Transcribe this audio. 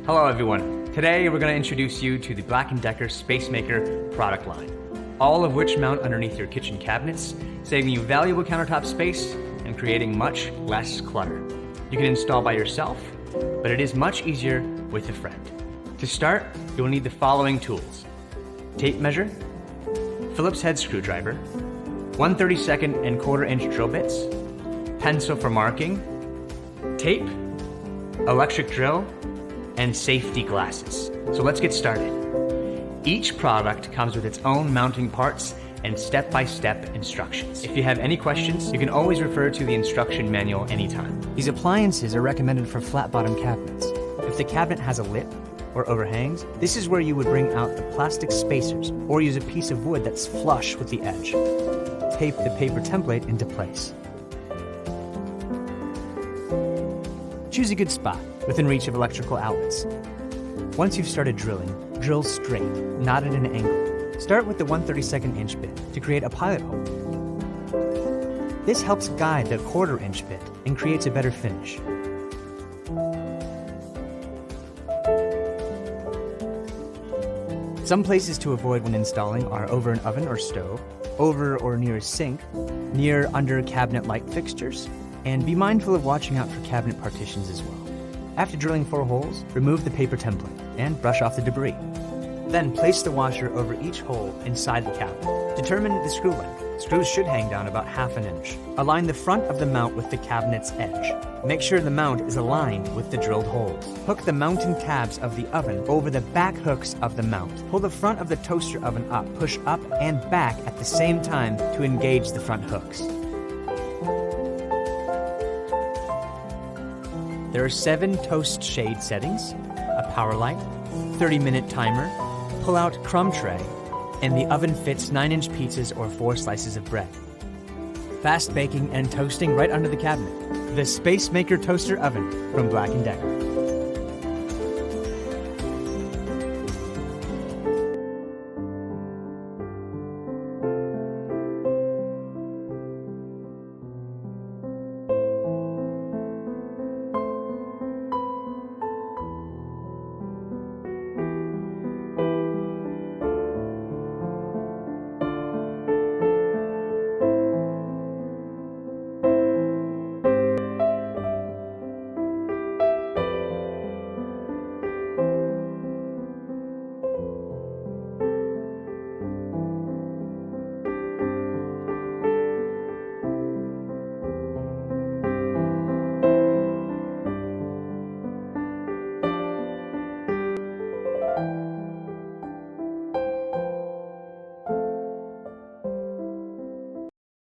Hello everyone. Today we're going to introduce you to the Black & Decker Spacemaker product line, all of which mount underneath your kitchen cabinets, saving you valuable countertop space and creating much less clutter. You can install by yourself, but it is much easier with a friend. To start, you'll need the following tools: tape measure, Phillips head screwdriver, 1/32 and 1/4 inch drill bits, pencil for marking, tape, electric drill, and safety glasses. So let's get started. Each product comes with its own mounting parts and step-by-step instructions. If you have any questions, you can always refer to the instruction manual anytime. These appliances are recommended for flat-bottom cabinets. If the cabinet has a lip or overhangs, this is where you would bring out the plastic spacers or use a piece of wood that's flush with the edge. Tape the paper template into place. Choose a good spot within reach of electrical outlets. Once you've started drilling, drill straight, not at an angle. Start with the 1/32 inch bit to create a pilot hole. This helps guide the 1/4 inch bit and creates a better finish. Some places to avoid when installing are over an oven or stove, over or near a sink, near under cabinet light fixtures, and be mindful of watching out for cabinet partitions as well. After drilling 4 holes, remove the paper template and brush off the debris. Then place the washer over each hole inside the cabinet. Determine the screw length. Screws should hang down about 1/2 inch. Align the front of the mount with the cabinet's edge. Make sure the mount is aligned with the drilled holes. Hook the mounting tabs of the oven over the back hooks of the mount. Pull the front of the toaster oven up, push up and back at the same time to engage the front hooks. There are 7 toast shade settings, a power light, 30-minute timer, pull-out crumb tray, and the oven fits 9-inch pizzas or 4 slices of bread. Fast baking and toasting right under the cabinet. The Spacemaker Toaster Oven from Black & Decker.